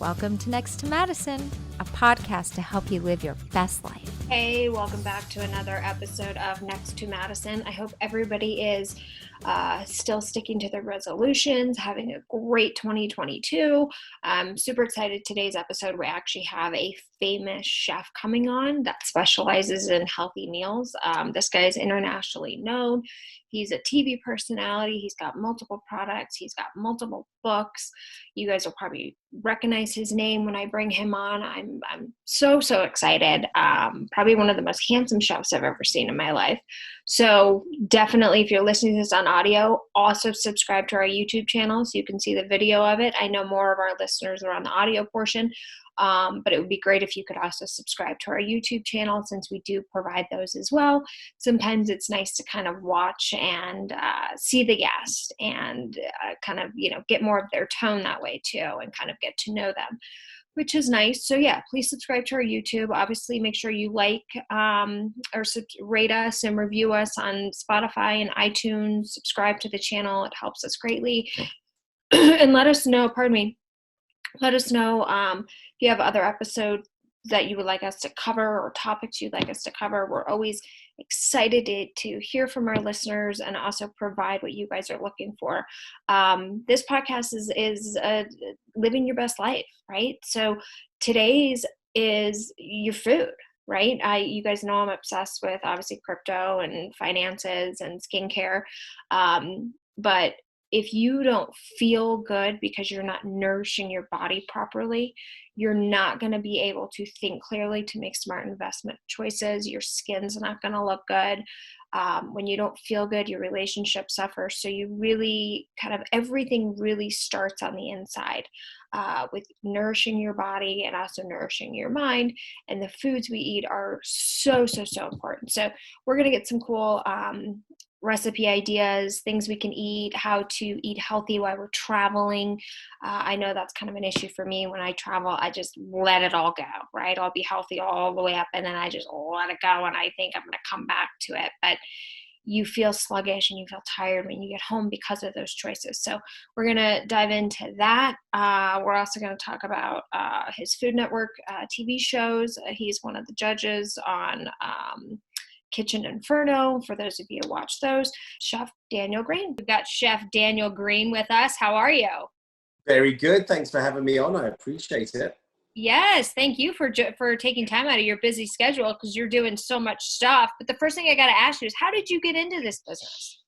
Welcome to Next to Madison, a podcast to help you live your best life. Hey, welcome back to another episode of Next to Madison. I hope everybody is still sticking to their resolutions, having a great 2022. I'm super excited. Today's episode, we actually have a famous chef coming on that specializes in healthy meals. This guy is internationally known. He's a TV personality. He's got multiple products. He's got multiple books. You guys will probably recognize his name when I bring him on. I'm so excited. Probably one of the most handsome chefs I've ever seen in my life. So definitely, if you're listening to this on audio, also subscribe to our YouTube channel so you can see the video of it. I know more of our listeners are on the audio portion, but it would be great if you could also subscribe to our YouTube channel since we do provide those as well. Sometimes it's nice to kind of watch and see the guest and kind of, get more of their tone that way too and kind of get to know them, which is nice. So yeah, please subscribe to our YouTube. Obviously, make sure you like or rate us and review us on Spotify and iTunes. Subscribe to the channel. It helps us greatly. And let us know, let us know if you have other episodes that you would like us to cover or topics you'd like us to cover. We're always excited to hear from our listeners and also provide what you guys are looking for. This podcast is living your best life, right? So today's is your food, right? You guys know I'm obsessed with obviously crypto and finances and skincare. But if you don't feel good because you're not nourishing your body properly, you're not going to be able to think clearly to make smart investment choices. Your skin's not going to look good. When you don't feel good, your relationship suffers. So you really everything really starts on the inside with nourishing your body and also nourishing your mind. And the foods we eat are so important. So we're going to get some cool recipe ideas, things we can eat, how to eat healthy while we're traveling. I know that's kind of an issue for me. When I travel, I just let it all go, right? I'll be healthy all the way up and then I just let it go and I think I'm going to come back to it. But you feel sluggish and you feel tired when you get home because of those choices. So we're going to dive into that. We're also going to talk about his Food Network TV shows. He's one of the judges on Kitchen Inferno, for those of you who watch those. Chef Daniel Green. We've got Chef Daniel Green with us. How are you? Very good. Thanks for having me on. I appreciate it. Yes, thank you for taking time out of your busy schedule because you're doing so much stuff. But the first thing I got to ask you is, how did you get into this business?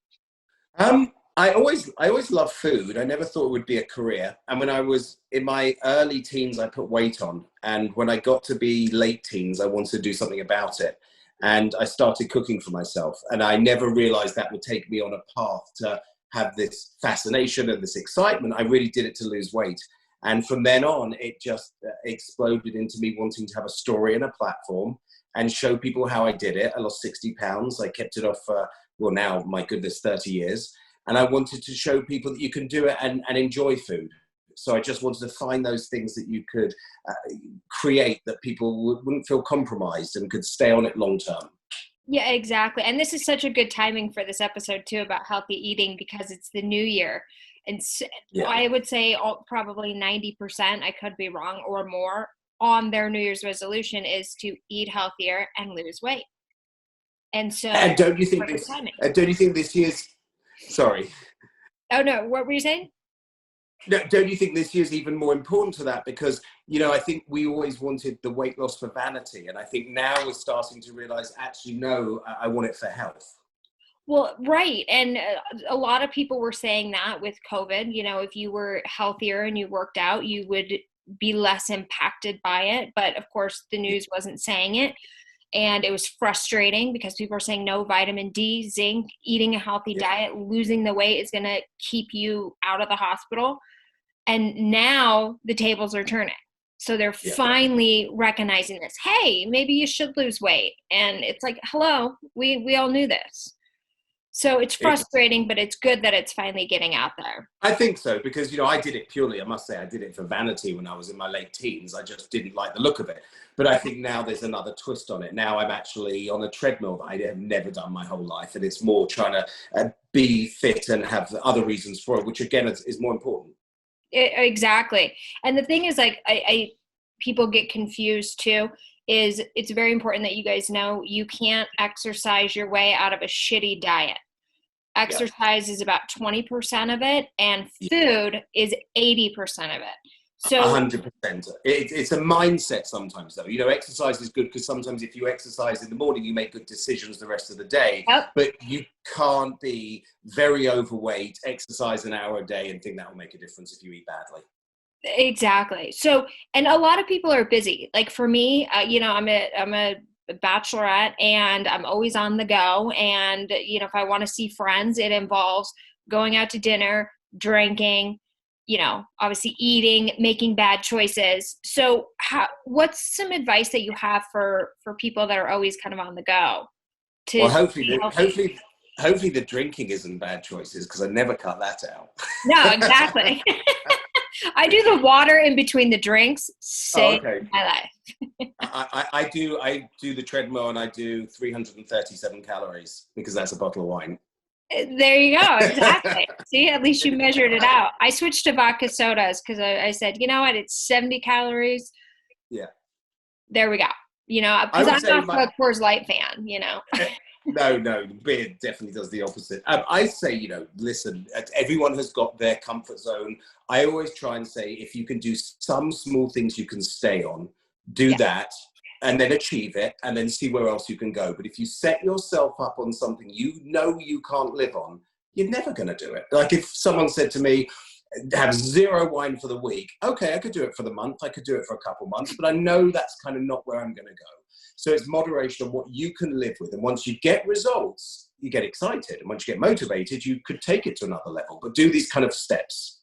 I always loved food. I never thought it would be a career. And when I was in my early teens, I put weight on. And when I got to be late teens, I wanted to do something about it. And I started cooking for myself. And I never realized that would take me on a path to have this fascination and this excitement. I really did it to lose weight. And from then on, it just exploded into me wanting to have a story and a platform and show people how I did it. I lost 60 pounds. I kept it off for, now, my goodness, 30 years. And I wanted to show people that you can do it and enjoy food. So I just wanted to find those things that you could create that people wouldn't feel compromised and could stay on it long term. Yeah, exactly. And this is such a good timing for this episode too about healthy eating because it's the new year. And I would say probably 90%, I could be wrong, or more, on their New Year's resolution is to eat healthier and lose weight. And so don't you think this year's, sorry. Oh no, what were you saying? No, don't you think this year's even more important to that? Because, I think we always wanted the weight loss for vanity. And I think now we're starting to realize, actually, no, I want it for health. Well, right. And a lot of people were saying that with COVID, if you were healthier and you worked out, you would be less impacted by it. But of course, the news wasn't saying it. And it was frustrating because people are saying no, vitamin D, zinc, eating a healthy diet, losing the weight is going to keep you out of the hospital. And now the tables are turning. So they're finally recognizing this. Hey, maybe you should lose weight. And it's like, hello, we all knew this. So it's frustrating, but it's good that it's finally getting out there. I think so, because, I did it purely, I must say, I did it for vanity when I was in my late teens. I just didn't like the look of it. But I think now there's another twist on it. Now I'm actually on a treadmill that I have never done my whole life. And it's more trying to be fit and have other reasons for it, which again is more important. Exactly. And the thing is, like, I people get confused too, is it's very important that you guys know you can't exercise your way out of a shitty diet. Yeah. Exercise is about 20% of it, and food is 80% of it. So 100%. It's a mindset sometimes, though. Exercise is good because sometimes if you exercise in the morning, you make good decisions the rest of the day. yep. But you can't be very overweight, exercise an hour a day, and think that will make a difference if you eat badly. Exactly. So, and a lot of people are busy. Like for me, I'm a bachelorette, and I'm always on the go. And, if I want to see friends, it involves going out to dinner, drinking, obviously eating, making bad choices. So what's some advice that you have for people that are always kind of on the go to Well, stay healthy? hopefully the drinking isn't bad choices, because I never cut that out. No, exactly. I do the water in between the drinks. Oh, Save okay. my life. I do the treadmill, and I do 337 calories because that's a bottle of wine. There you go. Exactly. See, at least you measured it out. I switched to vodka sodas because I said, you know what, it's 70 calories. Yeah. There we go. Because I'm not a Coors Light fan, No, beer definitely does the opposite. I say, listen, everyone has got their comfort zone. I always try and say, if you can do some small things you can stay on, do that, and then achieve it, and then see where else you can go. But if you set yourself up on something you can't live on, you're never going to do it. Like if someone said to me, have 0 wine for the week, okay, I could do it for the month, I could do it for a couple months, but I know that's kind of not where I'm going to go. So it's moderation of what you can live with. And once you get results, you get excited. And once you get motivated, you could take it to another level, but do these kind of steps.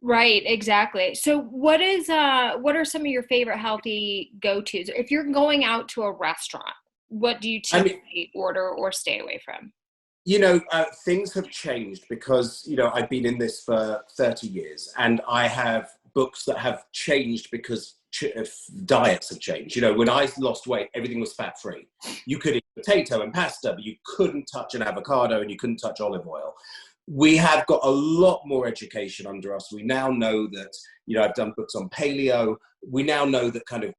Right, exactly. So what are some of your favorite healthy go-tos? If you're going out to a restaurant, what do you typically order or stay away from? Things have changed because, I've been in this for 30 years, and I have books that have changed because diets have changed. When I lost weight, everything was fat-free. You could eat potato and pasta, but you couldn't touch an avocado and you couldn't touch olive oil. We have got a lot more education under us. We now know that, I've done books on paleo. We now know that kind of,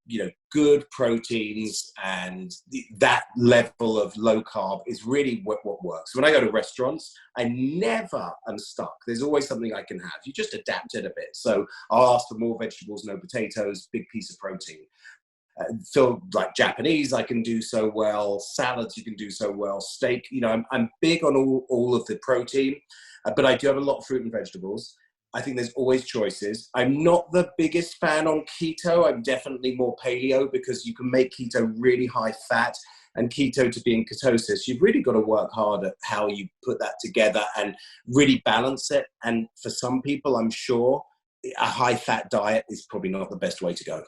good proteins and that level of low carb is really what works. When I go to restaurants, I never am stuck. There's always something I can have. You just adapt it a bit. So I'll ask for more vegetables, no potatoes, big piece of protein. So like Japanese, I can do so well. Salads, you can do so well. Steak, I'm big on all of the protein, but I do have a lot of fruit and vegetables. I think there's always choices. I'm not the biggest fan on keto. I'm definitely more paleo because you can make keto really high fat, and keto to be in ketosis, you've really got to work hard at how you put that together and really balance it. And for some people, I'm sure a high fat diet is probably not the best way to go.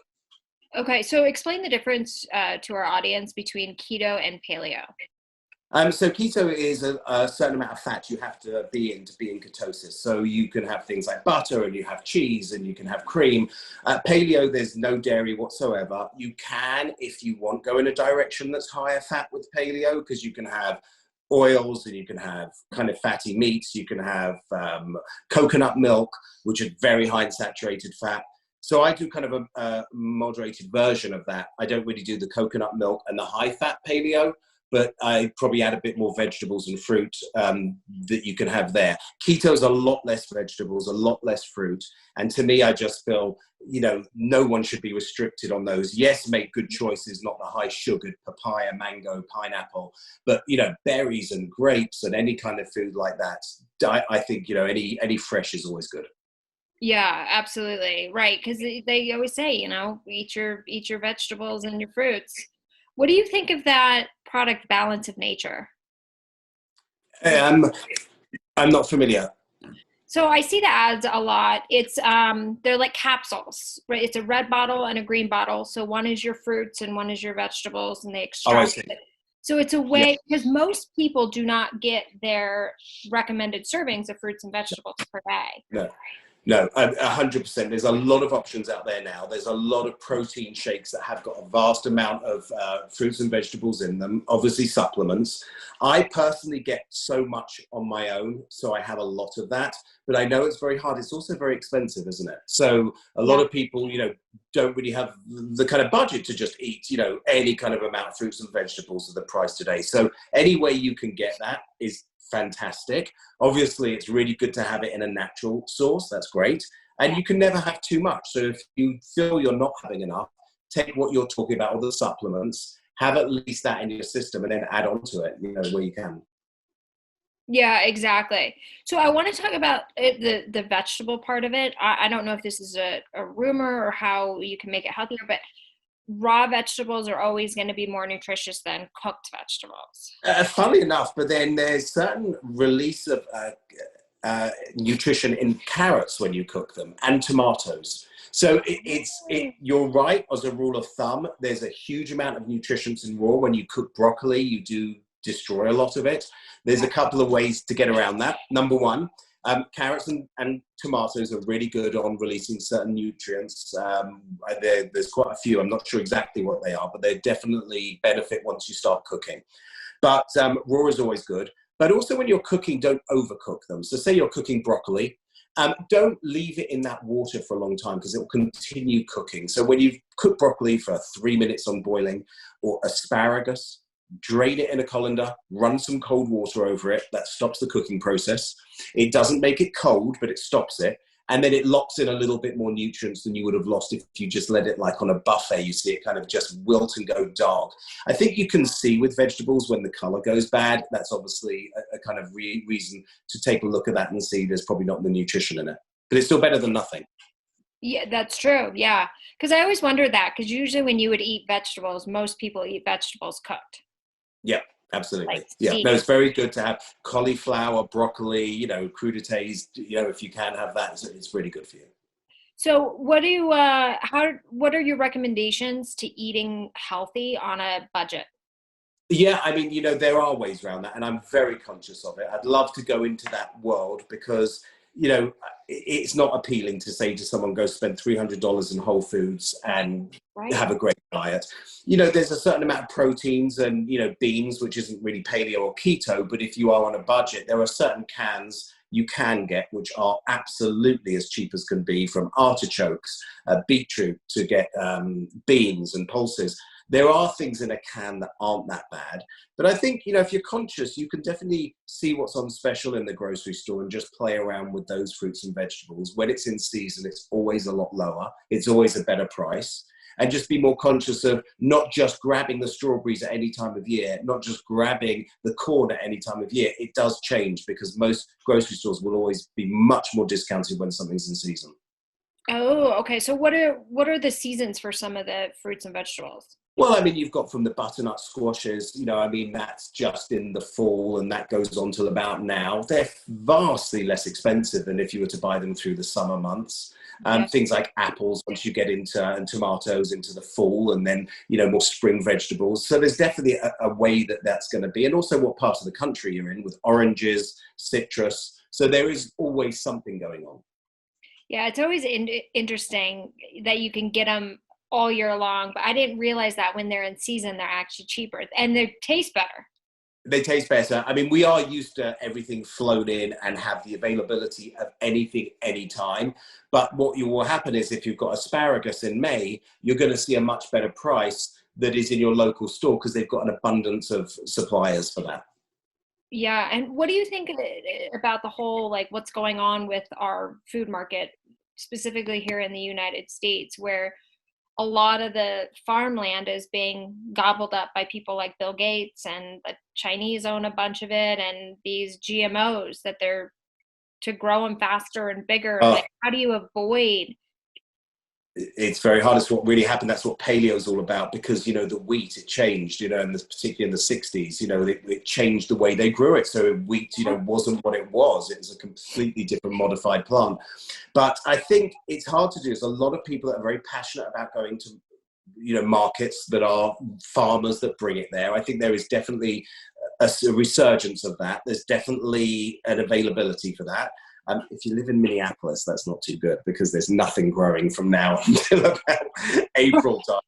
Okay, so explain the difference to our audience between keto and paleo. So keto is a certain amount of fat you have to be in ketosis. So you can have things like butter, and you have cheese, and you can have cream. Paleo, there's no dairy whatsoever. You can, if you want, go in a direction that's higher fat with paleo, because you can have oils, and you can have kind of fatty meats. You can have coconut milk, which are very high in saturated fat. So I do kind of a moderated version of that. I don't really do the coconut milk and the high fat paleo, but I probably add a bit more vegetables and fruit that you can have there. Keto is a lot less vegetables, a lot less fruit. And to me, I just feel, no one should be restricted on those. Yes, make good choices, not the high sugared papaya, mango, pineapple, but, berries and grapes and any kind of food like that. I think, any fresh is always good. Yeah, absolutely. Right. Because they always say, eat your vegetables and your fruits. What do you think of that product Balance of Nature? I'm not familiar. So I see the ads a lot. It's they're like capsules, right? It's a red bottle and a green bottle. So one is your fruits and one is your vegetables, and they extract it. So it's a way, because most people do not get their recommended servings of fruits and vegetables per day. No. No, 100%. There's a lot of options out there now. There's a lot of protein shakes that have got a vast amount of fruits and vegetables in them, obviously supplements. I personally get so much on my own, so I have a lot of that, but I know it's very hard. It's also very expensive, isn't it? So a lot of people, don't really have the kind of budget to just eat, any kind of amount of fruits and vegetables at the price today. So any way you can get that is fantastic. Obviously, it's really good to have it in a natural source. That's great. And you can never have too much. So if you feel you're not having enough, take what you're talking about, all the supplements, have at least that in your system, and then add on to it, where you can. Yeah, exactly. So I want to talk about the vegetable part of it. I don't know if this is a rumor or how you can make it healthier, but raw vegetables are always going to be more nutritious than cooked vegetables. Funnily enough, but then there's certain release of nutrition in carrots when you cook them, and tomatoes. So you're right, as a rule of thumb, there's a huge amount of nutrition in raw. When you cook broccoli, you do destroy a lot of it. There's a couple of ways to get around that. Number one, carrots and tomatoes are really good on releasing certain nutrients. There's quite a few. I'm not sure exactly what they are, but they definitely benefit once you start cooking. But raw is always good. But also when you're cooking, don't overcook them. So say you're cooking broccoli, don't leave it in that water for a long time because it will continue cooking. So when you've cooked broccoli for 3 minutes on boiling, or asparagus, drain it in a colander, run some cold water over it. That stops the cooking process. It doesn't make it cold, but it stops it. And then it locks in a little bit more nutrients than you would have lost if you just let it like on a buffet. You see it kind of just wilt and go dark. I think you can see with vegetables when the color goes bad. That's obviously a kind of reason to take a look at that and see there's probably not the nutrition in it. But it's still better than nothing. Yeah, that's true. Yeah. Because I always wondered that, because usually when you would eat vegetables, most people eat vegetables cooked. Yeah, absolutely. Like yeah, no, it's very good to have cauliflower, broccoli, crudités. If you can have that, it's really good for you. So, what are your recommendations to eating healthy on a budget? Yeah, I mean, there are ways around that, and I'm very conscious of it. I'd love to go into that world because, it's not appealing to say to someone, go spend $300 in Whole Foods and have a great diet. There's a certain amount of proteins and, beans, which isn't really paleo or keto, but if you are on a budget, there are certain cans you can get, which are absolutely as cheap as can be, from artichokes, beetroot, to get beans and pulses. There are things in a can that aren't that bad. But I think, if you're conscious, you can definitely see what's on special in the grocery store and just play around with those fruits and vegetables. When it's in season, it's always a lot lower. It's always a better price. And just be more conscious of not just grabbing the strawberries at any time of year, not just grabbing the corn at any time of year. It does change because most grocery stores will always be much more discounted when something's in season. Oh, okay. So what are the seasons for some of the fruits and vegetables? Well, I mean, you've got from the butternut squashes, that's just in the fall, and that goes on till about now. They're vastly less expensive than if you were to buy them through the summer months. Things like apples, once you get into, and tomatoes into the fall, and then, more spring vegetables. So there's definitely a way that's going to be, and also what part of the country you're in, with oranges, citrus. So there is always something going on. Yeah, it's always interesting that you can get them all year long, but I didn't realize that when they're in season, they're actually cheaper and they taste better. They taste better. I mean, we are used to everything flown in and have the availability of anything, anytime. But what will happen is if you've got asparagus in May, you're going to see a much better price that is in your local store because they've got an abundance of suppliers for that. Yeah. And what do you think about the whole, like, what's going on with our food market, specifically here in the United States, where a lot of the farmland is being gobbled up by people like Bill Gates, and the Chinese own a bunch of it, and these GMOs that they're to grow them faster and bigger. Like, how do you avoid? It's very hard. It's what really happened. That's what paleo is all about, because, the wheat, it changed, and particularly in the 60s, it changed the way they grew it. So wheat, wasn't what it was. It was a completely different modified plant. But I think it's hard to do. There's a lot of people that are very passionate about going to, markets that are farmers that bring it there. I think there is definitely a resurgence of that. There's definitely an availability for that. If you live in Minneapolis, that's not too good because there's nothing growing from now until about April time.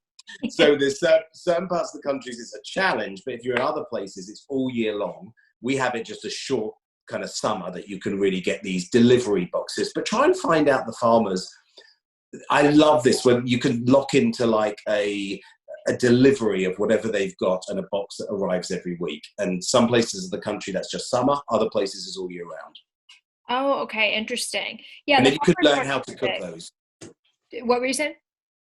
So there's certain parts of the country it's a challenge, but if you're in other places, it's all year long. We have it just a short kind of summer that you can really get these delivery boxes. But try and find out the farmers. I love this when you can lock into like a delivery of whatever they've got and a box that arrives every week. And some places of the country that's just summer, other places is all year round. Oh, okay, interesting. Yeah, and then you could learn how to cook those. What were you saying?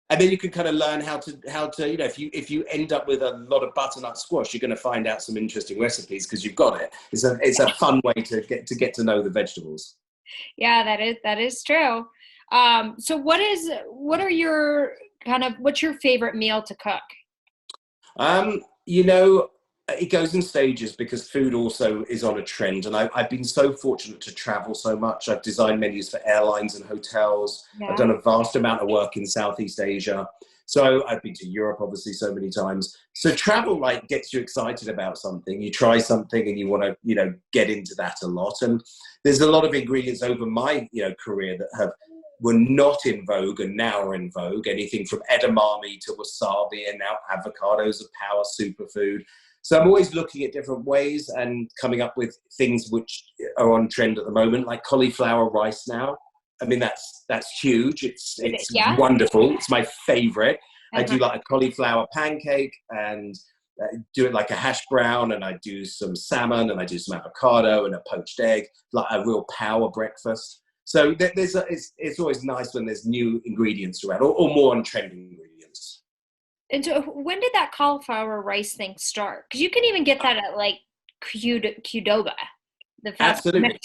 And then you can kind of learn how to if you end up with a lot of butternut squash, you're going to find out some interesting recipes because you've got it. It's a fun way to get to know the vegetables. Yeah, that is true. So what's your favorite meal to cook? It goes in stages because food also is on a trend. And I've been so fortunate to travel so much. I've designed menus for airlines and hotels. Yeah. I've done a vast amount of work in Southeast Asia. So I've been to Europe, obviously, so many times. So travel gets you excited about something. You try something and you want to, get into that a lot. And there's a lot of ingredients over my, career that were not in vogue and now are in vogue. Anything from edamame to wasabi, and now avocados, a power superfood. So I'm always looking at different ways and coming up with things which are on trend at the moment, like cauliflower rice now. I mean, that's huge. It's wonderful. It's my favorite. I do like a cauliflower pancake and do it like a hash brown, and I do some salmon and I do some avocado and a poached egg, like a real power breakfast. So it's always nice when there's new ingredients around or more on trending ingredients. And so when did that cauliflower rice thing start? Because you can even get that at like Qdoba. Absolutely.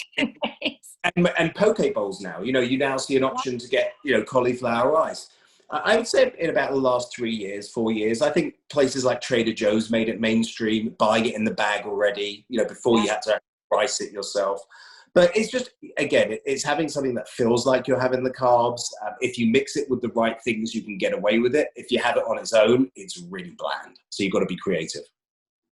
And poke bowls now. You now see an option to get, cauliflower rice. I would say in about the last 4 years, I think places like Trader Joe's made it mainstream, buying it in the bag already, before you had to rice it yourself. But it's just, again, it's having something that feels like you're having the carbs. If you mix it with the right things, you can get away with it. If you have it on its own, it's really bland. So you've got to be creative.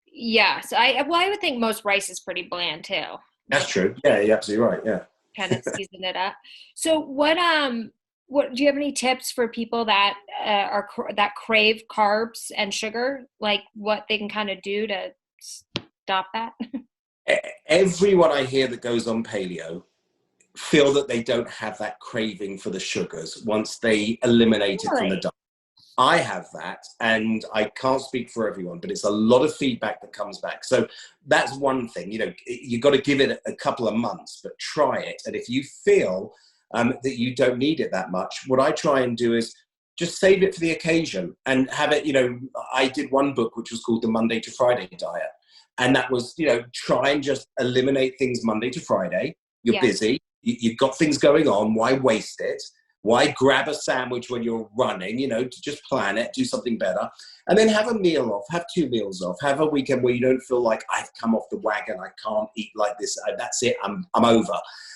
Yeah. So I would think most rice is pretty bland too. That's true. Yeah, you're absolutely right. Yeah. Kind of season it up. So what do you have any tips for people that that crave carbs and sugar? Like what they can kind of do to stop that? Everyone I hear that goes on paleo feel that they don't have that craving for the sugars once they eliminate it from the diet. I have that, and I can't speak for everyone, but it's a lot of feedback that comes back. So that's one thing. You've got to give it a couple of months, but try it. And if you feel that you don't need it that much, what I try and do is just save it for the occasion and have it. I did one book which was called the Monday to Friday diet. And that was, try and just eliminate things Monday to Friday. You're busy. You've got things going on. Why waste it? Why grab a sandwich when you're running, to just plan it, do something better. And then have a meal off, have 2 meals off, have a weekend where you don't feel like I've come off the wagon, I can't eat like this, that's it, I'm over.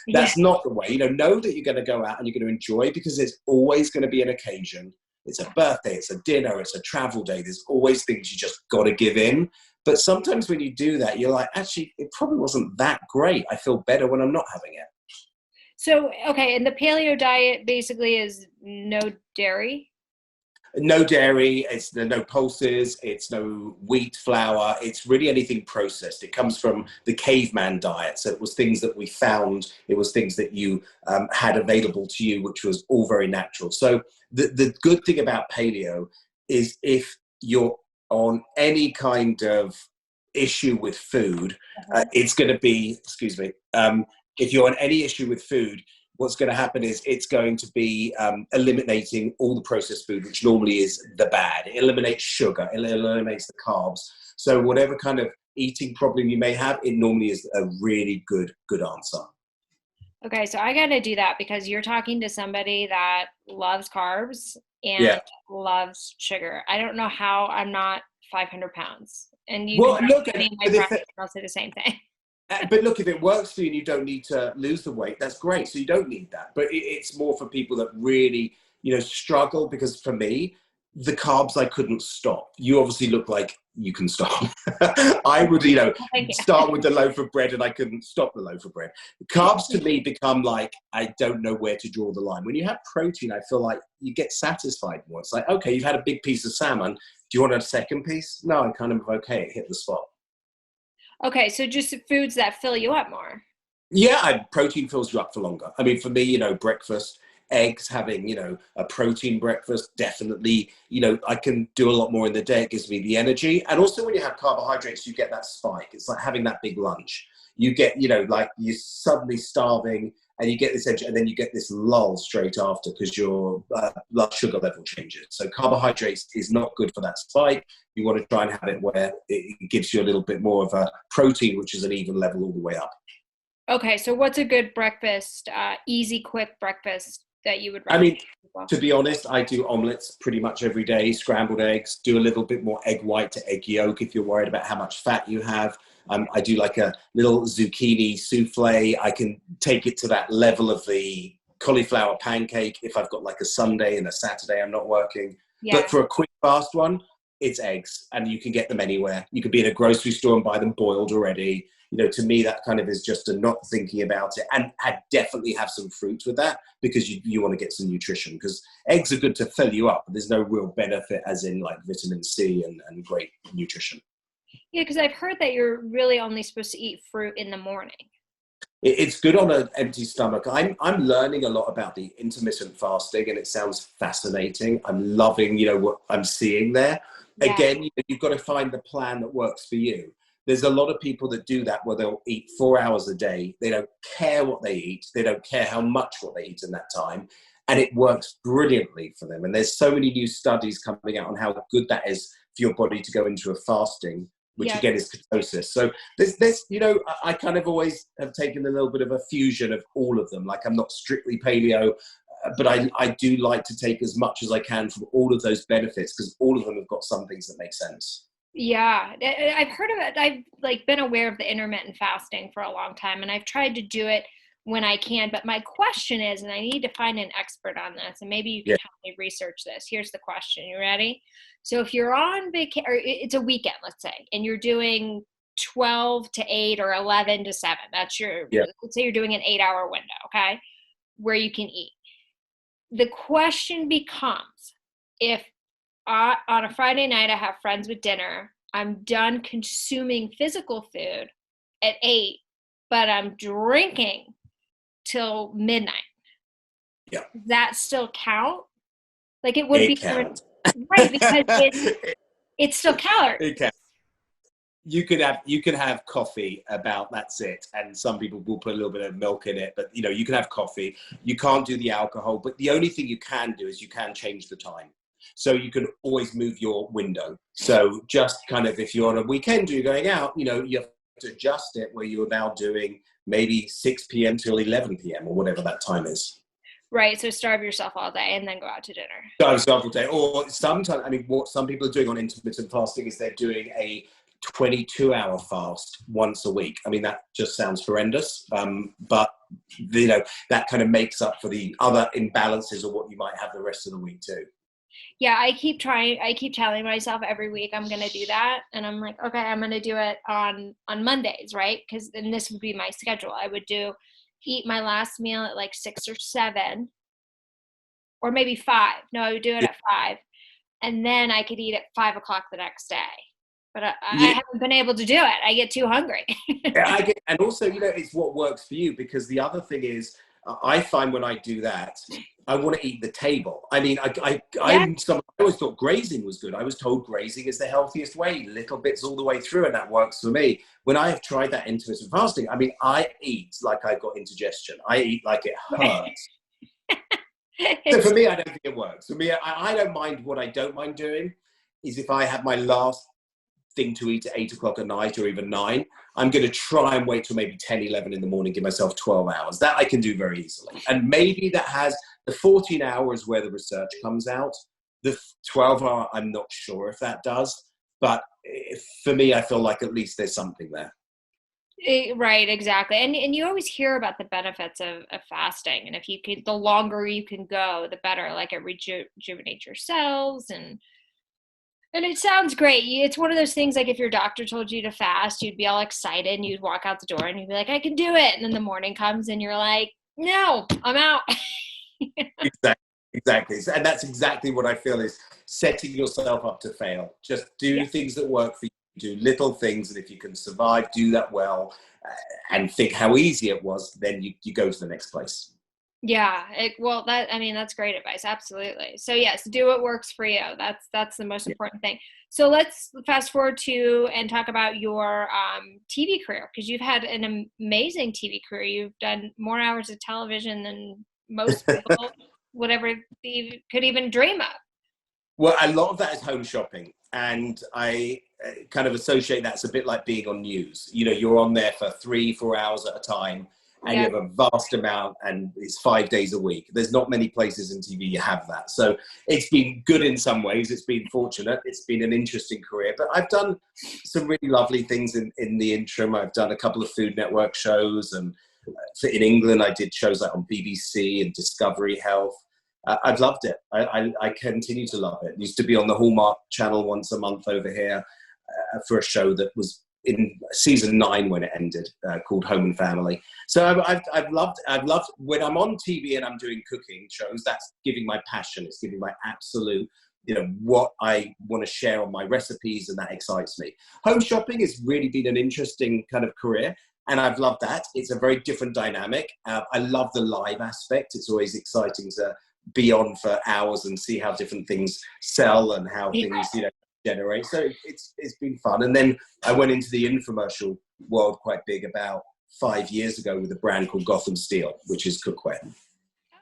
That's not the way. Know that you're going to go out and you're going to enjoy, because there's always going to be an occasion. It's a birthday, it's a dinner, it's a travel day. There's always things you just got to give in. But sometimes when you do that, you're like, actually, it probably wasn't that great. I feel better when I'm not having it. So, okay, and the paleo diet basically is no dairy? No dairy, it's no pulses, it's no wheat, flour, it's really anything processed. It comes from the caveman diet. So it was things that we found, it was things that you had available to you, which was all very natural. So the good thing about paleo is if you're on any kind of issue with food, it's going to be, if you're on any issue with food, what's going to happen is it's going to be eliminating all the processed food, which normally is the bad. It eliminates sugar, it eliminates the carbs. So whatever kind of eating problem you may have, it normally is a really good answer. Okay, so I got to do that because you're talking to somebody that loves carbs and loves sugar. I don't know how I'm not 500 pounds. And you I'll say the same thing. But look, if it works for you and you don't need to lose the weight, that's great. So you don't need that. But it's more for people that really, struggle. Because for me, the carbs I couldn't stop. You obviously look like you can stop. I would, start with the loaf of bread and I couldn't stop the loaf of bread. Carbs to me become like, I don't know where to draw the line. When you have protein, I feel like you get satisfied more. It's like, okay, you've had a big piece of salmon. Do you want a second piece? No, I'm kind of okay. It hit the spot. Okay, so just foods that fill you up more. Yeah, protein fills you up for longer. I mean, for me, breakfast, eggs, having, a protein breakfast, definitely, I can do a lot more in the day. It gives me the energy. And also when you have carbohydrates, you get that spike. It's like having that big lunch. You get, like you're suddenly starving and you get this energy, and then you get this lull straight after because your blood sugar level changes. So carbohydrates is not good for that spike. You want to try and have it where it gives you a little bit more of a protein, which is an even level all the way up. Okay, so what's a good breakfast, easy, quick breakfast that you would recommend? I mean, to be honest, I do omelets pretty much every day, scrambled eggs, do a little bit more egg white to egg yolk if you're worried about how much fat you have. I do like a little zucchini souffle. I can take it to that level of the cauliflower pancake if I've got like a Sunday and a Saturday I'm not working. Yeah. But for a quick fast one, it's eggs, and you can get them anywhere. You could be in a grocery store and buy them boiled already. To me, that kind of is just a not thinking about it, and I definitely have some fruit with that because you want to get some nutrition, because eggs are good to fill you up, but there's no real benefit as in like vitamin C and great nutrition. Yeah, because I've heard that you're really only supposed to eat fruit in the morning. It's good on an empty stomach. I'm learning a lot about the intermittent fasting, and it sounds fascinating. I'm loving, what I'm seeing there. Yeah. Again, you've got to find the plan that works for you. There's a lot of people that do that where they'll eat 4 hours a day. They don't care what they eat. They don't care how much what they eat in that time. And it works brilliantly for them. And there's so many new studies coming out on how good that is for your body to go into a fasting, which again is ketosis. So there's I kind of always have taken a little bit of a fusion of all of them. Like I'm not strictly paleo, but I do like to take as much as I can from all of those benefits, because all of them have got some things that make sense. Yeah, I've heard of it. I've been aware of the intermittent fasting for a long time, and I've tried to do it when I can. But my question is, and I need to find an expert on this, and maybe you can help me research this. Here's the question. You ready? So if you're on vacation, or it's a weekend, let's say, and you're doing 12 to 8 or 11 to 7, that's let's say you're doing an 8-hour window, okay, where you can eat. The question becomes, if on a Friday night, I have friends with dinner. I'm done consuming physical food at 8, but I'm drinking till midnight. Yeah. Does that still count? Like it would be counts. Right, because it's still calories. It counts. You can have coffee that's it. And some people will put a little bit of milk in it, but you can have coffee. You can't do the alcohol, but the only thing you can do is you can change the time. So you can always move your window. So just kind of, if you're on a weekend, you're going out, you have to adjust it where you're now doing maybe 6 p.m. till 11 p.m. or whatever that time is. Right. So starve yourself all day and then go out to dinner. Starve yourself all day. Or sometimes, what some people are doing on intermittent fasting is they're doing a 22-hour fast once a week. That just sounds horrendous. But that kind of makes up for the other imbalances of what you might have the rest of the week too. Yeah, I keep telling myself every week I'm going to do that. And I'm like, okay, I'm going to do it on Mondays, right? Because then this would be my schedule. I would eat my last meal at like 6 or 7, or maybe 5. No, I would do it at 5. And then I could eat at 5 o'clock the next day. But I haven't been able to do it. I get too hungry. And also, it's what works for you, because the other thing is, I find when I do that, I want to eat the table. I always thought grazing was good. I was told grazing is the healthiest way, little bits all the way through, and that works for me. When I have tried that intermittent fasting, I eat like I've got indigestion. I eat like it hurts. So for me, I don't think it works. For me, I don't mind. What I don't mind doing is if I have my last thing to eat at 8 o'clock at night or even 9, I'm going to try and wait till maybe 10, 11 in the morning, give myself 12 hours. That I can do very easily. And maybe that has the 14 hours where the research comes out. The 12-hour, I'm not sure if that does. But for me, I feel like at least there's something there. Right, exactly. And you always hear about the benefits of fasting. And if you could, the longer you can go, the better. Like it rejuvenates your cells. And And it sounds great. It's one of those things like if your doctor told you to fast, you'd be all excited and you'd walk out the door and you'd be like, I can do it. And then the morning comes and you're like, no, I'm out. Exactly. And that's exactly what I feel is setting yourself up to fail. Just do things that work for you. Do little things. And if you can survive, do that well, and think how easy it was, then you go to the next place. Yeah. That's great advice. Absolutely. So yes, do what works for you. That's the most important thing. So let's fast forward to and talk about your TV career, because you've had an amazing TV career. You've done more hours of television than most people would ever could even dream of. Well, a lot of that is home shopping. And I kind of associate that's a bit like being on news. You're on there for 3-4 hours at a time. And you have a vast amount, and it's 5 days a week. There's not many places in TV you have that. So it's been good in some ways. It's been fortunate. It's been an interesting career. But I've done some really lovely things in the interim. I've done a couple of Food Network shows. And in England, I did shows like on BBC and Discovery Health. I've loved it. I continue to love it. Used to be on the Hallmark channel once a month over here for a show that was in season 9 when it ended, called Home and Family. So I've loved when I'm on TV and I'm doing cooking shows. That's giving my passion. It's giving my absolute, what I want to share on my recipes, and that excites me. Home shopping has really been an interesting kind of career, and I've loved that. It's a very different dynamic. I love the live aspect. It's always exciting to be on for hours and see how different things sell and how things generate. So it's been fun. And then I went into the infomercial world quite big about 5 years ago with a brand called Gotham Steel, which is cookware.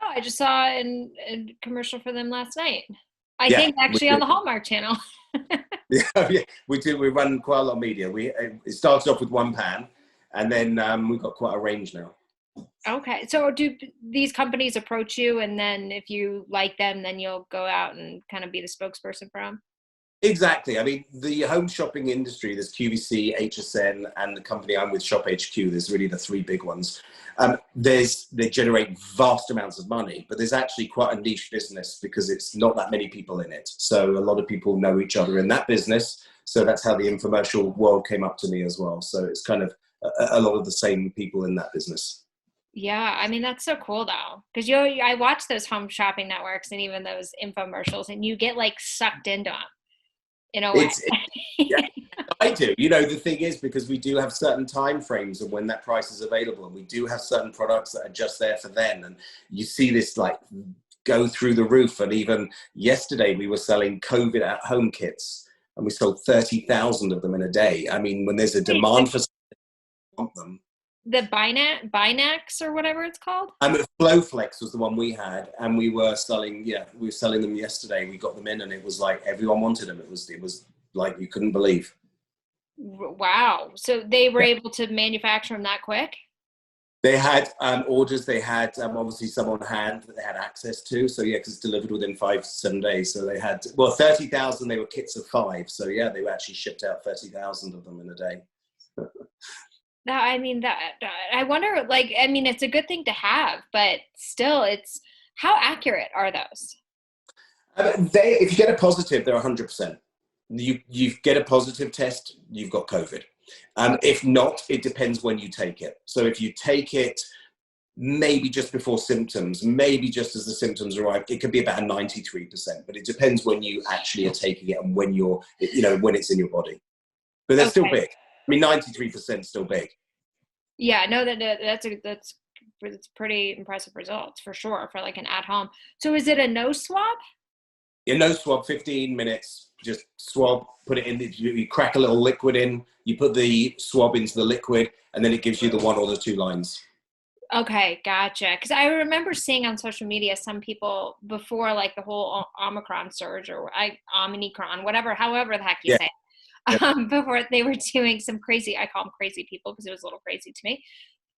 Oh, I just saw a commercial for them last night. I think actually on the Hallmark channel. We do. We run quite a lot of media. It started off with one pan, and then we've got quite a range now. Okay. So do these companies approach you, and then if you like them, then you'll go out and kind of be the spokesperson for them? Exactly. I mean, the home shopping industry, there's QVC, HSN, and the company I'm with, Shop HQ. There's really the 3 big ones. They generate vast amounts of money, but there's actually quite a niche business because it's not that many people in it. So a lot of people know each other in that business. So that's how the infomercial world came up to me as well. So it's kind of a lot of the same people in that business. Yeah, I mean, that's so cool though, because I watch those home shopping networks and even those infomercials, and you get like sucked into them in a way. I do. The thing is, because we do have certain time frames of when that price is available, and we do have certain products that are just there for then, and you see this like go through the roof. And even yesterday we were selling COVID at home kits, and we sold 30,000 of them in a day. I mean, when there's a demand for them. The Binax or whatever it's called? Flowflex was the one we had, and we were selling them yesterday. We got them in, and it was like everyone wanted them. It was like you couldn't believe. Wow. So they were able to manufacture them that quick? They had orders. They had obviously some on hand that they had access to. So because it's delivered within 5-7 days. So they had 30,000. They were kits of 5. So they were actually shipped out 30,000 of them in a day. I mean, I wonder, it's a good thing to have, but still, how accurate are those? If you get a positive, they're 100%. You get a positive test, you've got COVID. If not, it depends when you take it. So if you take it maybe just before symptoms, maybe just as the symptoms arrive, it could be about a 93%, but it depends when you actually are taking it and when when it's in your body. But they're still big. I mean, 93% still big. Yeah, no, that's pretty impressive results for sure for like an at home. So is it a nose swab? Yeah, nose swab, 15 minutes. Just swab, put it in. You crack a little liquid in. You put the swab into the liquid, and then it gives you the 1 or the 2 lines. Okay, gotcha. Because I remember seeing on social media some people before like the whole Omicron surge or Omicron, however the heck you say it. Before they were doing some crazy, I call them crazy people because it was a little crazy to me,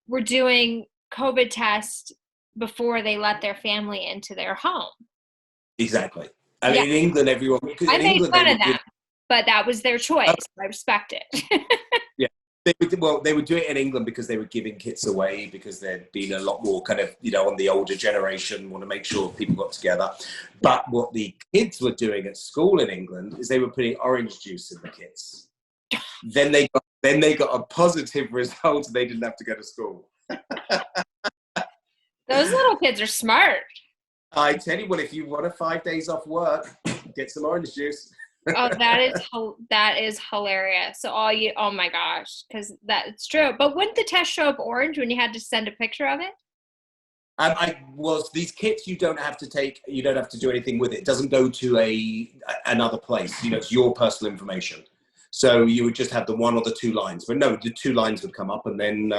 were doing COVID tests before they let their family into their home. Exactly. I mean, in England, everyone... I made fun of them, but that was their choice. I respect it. They would do it in England because they were giving kits away, because there'd been a lot more kind of, on the older generation, want to make sure people got together. But what the kids were doing at school in England is they were putting orange juice in the kits. Then they got a positive result, and they didn't have to go to school. Those little kids are smart. I tell you what, if you want 5 days off work, get some orange juice. Oh, that is hilarious. So oh my gosh, because that's true. But wouldn't the test show up orange when you had to send a picture of it? These kits, you don't have to do anything with it. It doesn't go to another place. It's your personal information. So you would just have the one or the two lines. But no, the two lines would come up, and then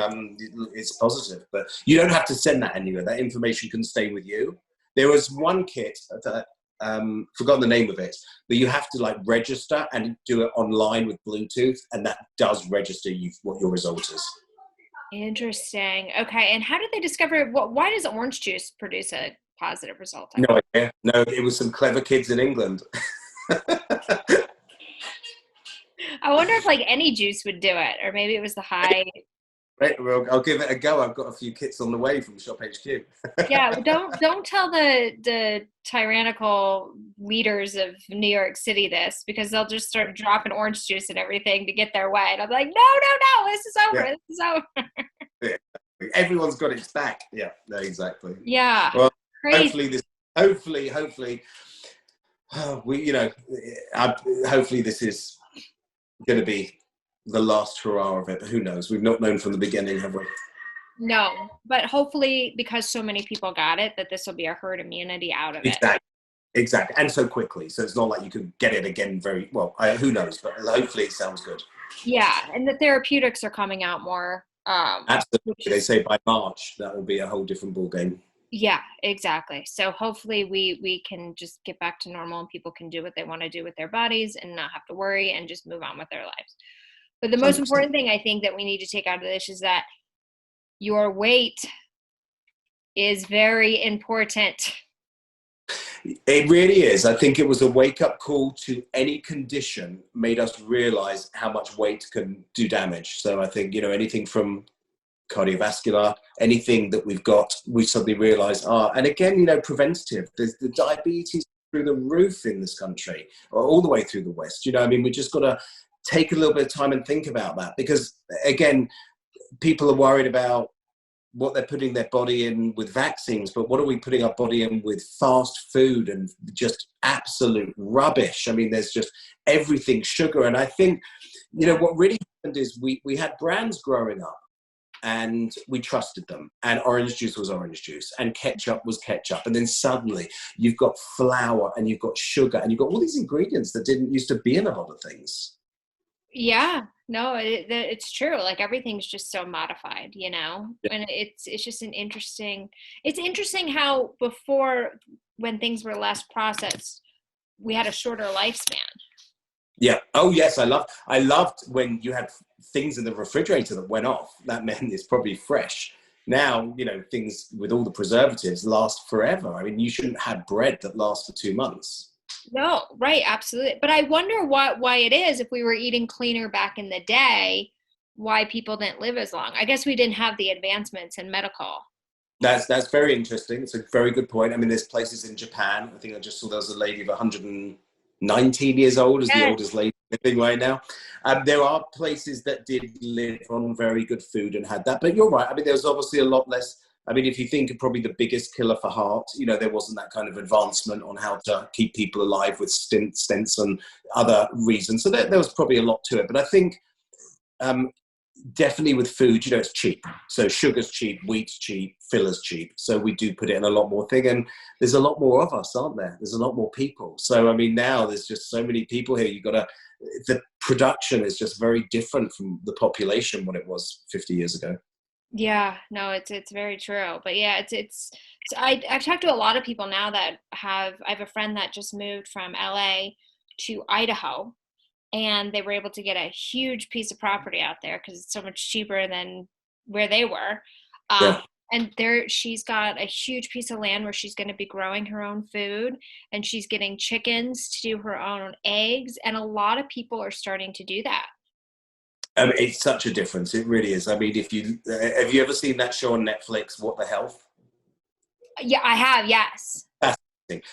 it's positive. But you don't have to send that anywhere. That information can stay with you. There was one kit that forgotten the name of it, but you have to register and do it online with Bluetooth, and that does register what your result is. Interesting. Okay, and how did they discover why does orange juice produce a positive result? No idea. No, it was some clever kids in England. I wonder if any juice would do it, or maybe it was the high. Right, well, I'll give it a go. I've got a few kits on the way from Shop HQ. Yeah, don't tell the tyrannical leaders of New York City this, because they'll just start dropping orange juice and everything to get their way. And I'm like, no, this is over. Yeah. This is over. Yeah, everyone's got its back. Yeah, no, exactly. Yeah. Well, crazy. hopefully, hopefully this is going to be the last hurrah of it. Who knows? We've not known from the beginning, have we? No, but hopefully, because so many people got it, that this will be a herd immunity out of it. Exactly. And so quickly. So it's not like you could get it again very well. Who knows? But hopefully it sounds good. Yeah. And the therapeutics are coming out more. Absolutely. They say by March, that will be a whole different ball game. Yeah, exactly. So hopefully we can just get back to normal, and people can do what they want to do with their bodies and not have to worry and just move on with their lives. But the most 100%. Important thing I think that we need to take out of this is that your weight is very important. It really is. I think it was a wake-up call to any condition, made us realize how much weight can do damage. So I think, anything from cardiovascular, anything that we've got, we suddenly realize, and again, preventative. There's the diabetes through the roof in this country, all the way through the West. We just got to take a little bit of time and think about that, because again, people are worried about what they're putting their body in with vaccines, but what are we putting our body in with fast food and just absolute rubbish? I mean, there's just everything sugar. And I think, what really happened is we had brands growing up and we trusted them, and orange juice was orange juice and ketchup was ketchup. And then suddenly you've got flour and you've got sugar and you've got all these ingredients that didn't used to be in a lot of things. Yeah, no, it's true. Everything's just so modified, Yeah. and it's just it's interesting how before, when things were less processed, we had a shorter lifespan. Yeah. Oh yes. I loved when you had things in the refrigerator that went off. That meant it's probably fresh. Now, things with all the preservatives last forever. I mean, you shouldn't have bread that lasts for 2 months. No, right, absolutely. But I wonder why it is, if we were eating cleaner back in the day, why people didn't live as long. I guess we didn't have the advancements in medical. That's very interesting. It's a very good point. I mean, there's places in Japan. I think I just saw there was a lady of 119 years old, is the oldest lady living right now. There are places that did live on very good food and had that. But you're right. I mean, there was obviously a lot less. I mean, if you think of probably the biggest killer for heart, there wasn't that kind of advancement on how to keep people alive with stents and other reasons. So there was probably a lot to it. But I think definitely with food, it's cheap. So sugar's cheap, wheat's cheap, filler's cheap. So we do put it in a lot more thing. And there's a lot more of us, aren't there? There's a lot more people. So, I mean, now there's just so many people here. The production is just very different from the population when it was 50 years ago. Yeah, no, it's very true. But yeah, I've talked to a lot of people now that I have a friend that just moved from LA to Idaho, and they were able to get a huge piece of property out there because it's so much cheaper than where they were. Yeah. And she's got a huge piece of land where she's going to be growing her own food, and she's getting chickens to do her own eggs. And a lot of people are starting to do that. It's such a difference. It really is. I mean, if you have you ever seen that show on Netflix, What the Health? Yeah, I have. Yes.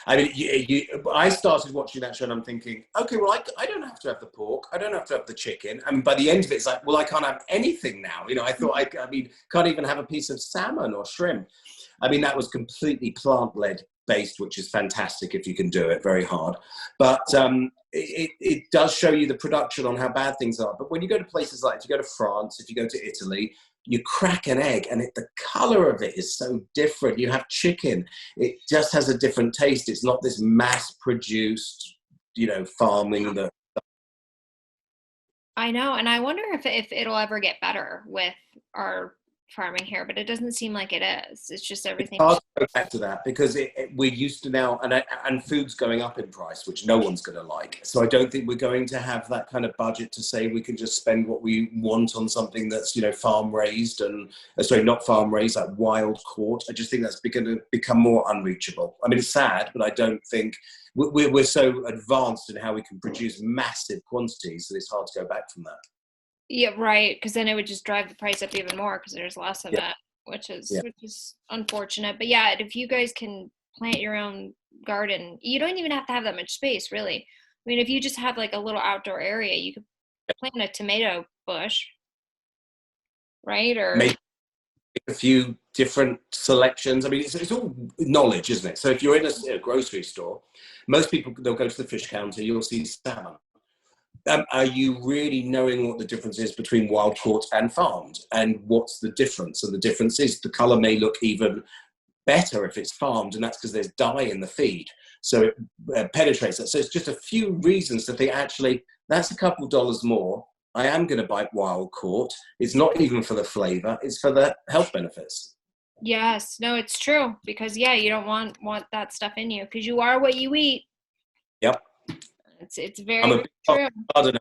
I mean, I started watching that show and I'm thinking, okay, well, I don't have to have the pork. I don't have to have the chicken. And by the end of it, it's like, well, I can't have anything now. You know, I thought, I mean, can't even have a piece of salmon or shrimp. I mean, that was completely plant-led based, which is fantastic if you can do it, very hard. But it does show you the production on how bad things are. But when you go to places like, if you go to France, if you go to Italy, you crack an egg and the color of it is so different. You have chicken. It just has a different taste. It's not this mass produced, you know, farming that. I know. And I wonder if it'll ever get better with our farming here, but it doesn't seem like it is. It's just everything. I'll go back to that because we're used to now, and food's going up in price, which no one's going to like. So I don't think we're going to have that kind of budget to say we can just spend what we want on something that's, you know, farm raised and sorry, not farm raised, like wild caught. I just think that's going to become more unreachable. I mean, it's sad, but I don't think we're so advanced in how we can produce massive quantities that it's hard to go back from that. Yeah, right. Because then it would just drive the price up even more because there's less of it, which is unfortunate. But yeah, if you guys can plant your own garden, you don't even have to have that much space, really. I mean, if you just have like a little outdoor area, you could plant a tomato bush, right? Or make a few different selections. I mean, it's all knowledge, isn't it? So if you're in a grocery store, most people, they'll go to the fish counter, you'll see salmon. Are you really knowing what the difference is between wild caught and farmed? And what's the difference? And the difference is the color may look even better if it's farmed, and that's because there's dye in the feed. So it penetrates that. So it's just a few reasons that they actually, that's a couple dollars more. I am going to buy wild caught. It's not even for the flavor, it's for the health benefits. yes, no, it's true. Because you don't want that stuff in you because you are what you eat. Yep. It's very, very true. Gardener.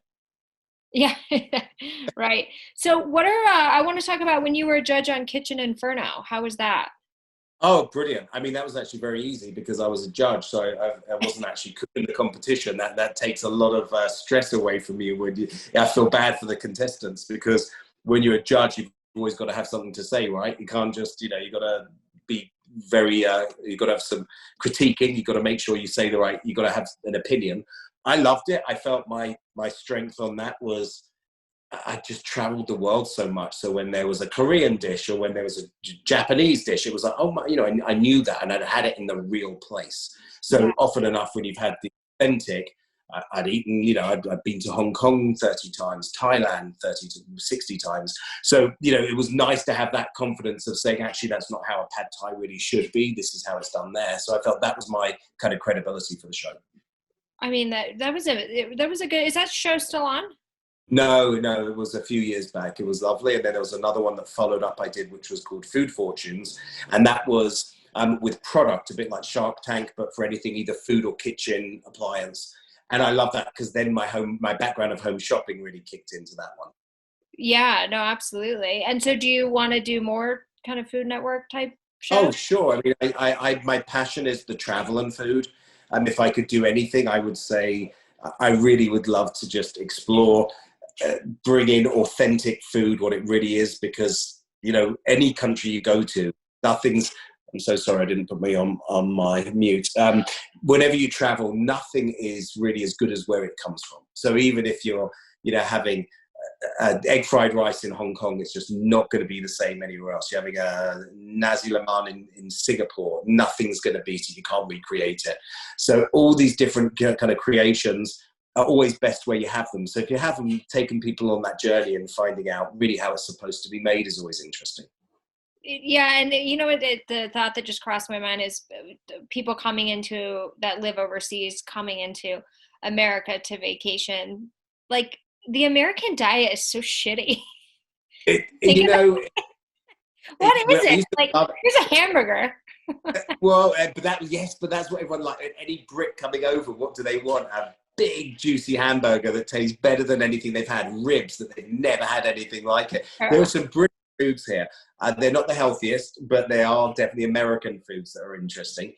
Yeah, right. So what are, I want to talk about when you were a judge on Kitchen Inferno. How was that? Oh, brilliant. I mean, that was actually very easy because I was a judge, so I wasn't actually cooking the competition. That takes a lot of stress away from you. I feel bad for the contestants because when you're a judge, you've always got to have something to say, right? You can't just, you got to be very, you've got to have some critiquing. You've got to make sure you say you've got to have an opinion. I loved it. I felt my strength on that was I just traveled the world so much. So when there was a Korean dish or when there was a Japanese dish, it was like, oh my, I knew that and I'd had it in the real place. So often enough when you've had the authentic, I'd eaten, I'd been to Hong Kong 30 times, Thailand 30 to 60 times. So, it was nice to have that confidence of saying, actually, that's not how a pad thai really should be. This is how it's done there. So I felt that was my kind of credibility for the show. I mean, that was a good, is that show still on? No, it was a few years back. It was lovely. And then there was another one that followed up I did, which was called Food Fortunes. And that was with product, a bit like Shark Tank, but for anything, either food or kitchen appliance. And I love that because then my background of home shopping really kicked into that one. Yeah, no, absolutely. And so do you want to do more kind of Food Network type shows? Oh, sure. I mean, my passion is the travel and food. And if I could do anything, I would say I really would love to just explore, bring in authentic food, what it really is, because, any country you go to, I'm so sorry, I didn't put me on my mute. Whenever you travel, nothing is really as good as where it comes from. So even if you're, having egg fried rice in Hong Kong, it's just not going to be the same anywhere else. You're having a nasi lemak in Singapore, nothing's going to beat it. You can't recreate it. So all these different kind of creations are always best where you have them. So if you haven't taken people on that journey and finding out really how it's supposed to be made is always interesting. Yeah, and the thought that just crossed my mind is people that live overseas coming into America to vacation. Like, the American diet is so shitty. What is it? Like, here's a hamburger. Well, but that's what everyone like. Any Brit coming over, what do they want? A big juicy hamburger that tastes better than anything they've had. Ribs that they've never had anything like it. There are some British foods here. They're not the healthiest, but they are definitely American foods that are interesting.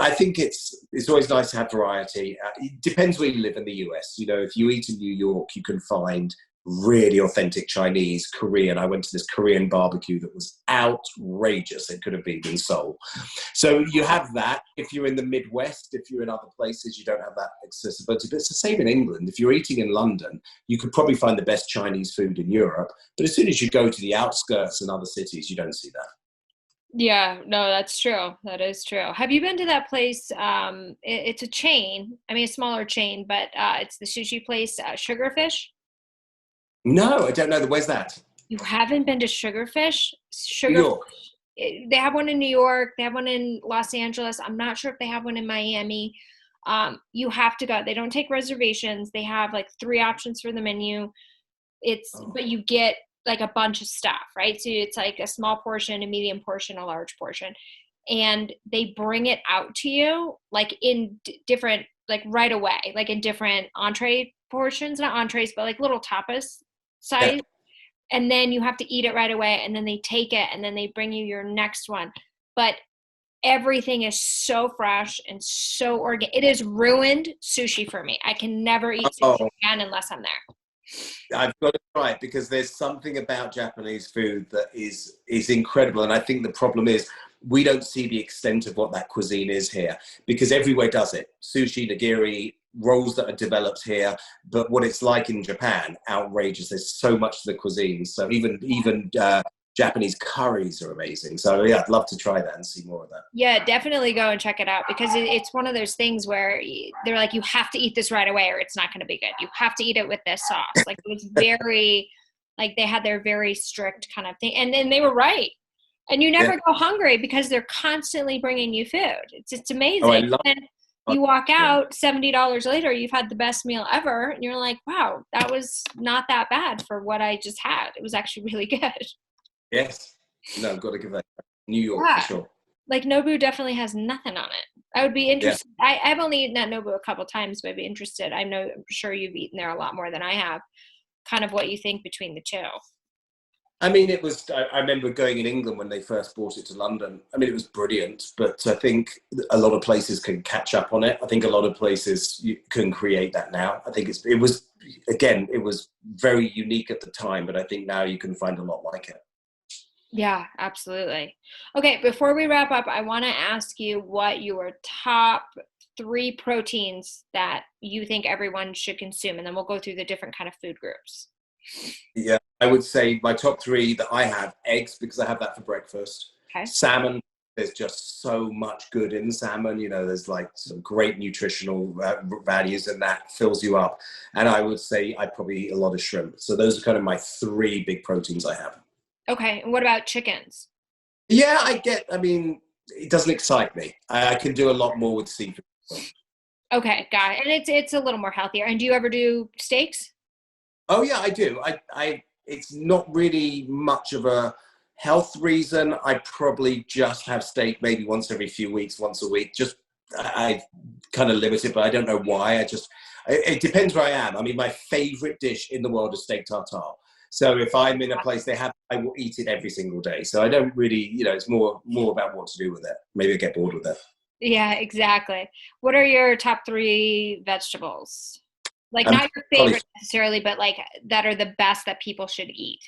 I think it's always nice to have variety. It depends where you live in the US. If you eat in New York, you can find really authentic Chinese, Korean. I went to this Korean barbecue that was outrageous. It could have been in Seoul. So you have that. If you're in the Midwest, if you're in other places, you don't have that accessibility. But it's the same in England. If you're eating in London, you could probably find the best Chinese food in Europe. But as soon as you go to the outskirts and other cities, you don't see that. Yeah, no, that's true. That is true. Have you been to that place? It's a chain. I mean, a smaller chain, but it's the sushi place, Sugarfish. No, I don't know. Where's that? You haven't been to Sugarfish? New York. They have one in New York. They have one in Los Angeles. I'm not sure if they have one in Miami. You have to go. They don't take reservations. They have like 3 options for the menu. But you get like a bunch of stuff, right? So it's like a small portion, a medium portion, a large portion. And they bring it out to you like in different, like right away, like in different entree portions, not entrees, but like little tapas size. Yeah. And then you have to eat it right away. And then they take it and then they bring you your next one. But everything is so fresh and so organic. It has ruined sushi for me. I can never eat sushi again unless I'm there. I've got to try it because there's something about Japanese food that is incredible. And I think the problem is we don't see the extent of what that cuisine is here because everywhere does it. Sushi, nigiri, rolls that are developed here, but what it's like in Japan, outrageous. There's so much to the cuisine. So even Japanese curries are amazing. So yeah, I'd love to try that and see more of that. Yeah, definitely go and check it out because it's one of those things where they're like, you have to eat this right away or it's not going to be good. You have to eat it with this sauce. Like it was very, like they had their very strict kind of thing. And then they were right. And you never go hungry because they're constantly bringing you food. It's amazing. Oh, I love and you walk out $70 later, you've had the best meal ever. And you're like, wow, that was not that bad for what I just had. It was actually really good. Yes. No, I've got to give that New York for sure. Like Nobu definitely has nothing on it. I would be interested. Yeah. I've only eaten at Nobu a couple times, but I'd be interested. I'm sure you've eaten there a lot more than I have. Kind of what you think between the two. I mean, I remember going in England when they first brought it to London. I mean, it was brilliant, but I think a lot of places can catch up on it. I think a lot of places can create that now. I think it was very unique at the time, but I think now you can find a lot like it. Yeah, absolutely. Okay, before we wrap up, I want to ask you what your top 3 proteins that you think everyone should consume, and then we'll go through the different kind of food groups. Yeah, I would say my top 3 that I have: eggs, because I have that for breakfast. Okay. Salmon, there's just so much good in salmon. You know, there's like some great nutritional values and that fills you up. And I would say I probably eat a lot of shrimp. So those are kind of my 3 big proteins I have. Okay. And what about chickens? Yeah, I mean, it doesn't excite me. I can do a lot more with seafood. Okay, got it. And it's a little more healthier. And do you ever do steaks? Oh yeah, I do. It's not really much of a health reason. I probably just have steak maybe once every few weeks, once a week. Just I kind of limit it, but I don't know why. It depends where I am. I mean, my favorite dish in the world is steak tartare. So if I'm in a place I will eat it every single day. So I don't really, it's more about what to do with it. Maybe I get bored with it. Yeah, exactly. What are your top 3 vegetables? Like not your favorite necessarily, but like that are the best that people should eat.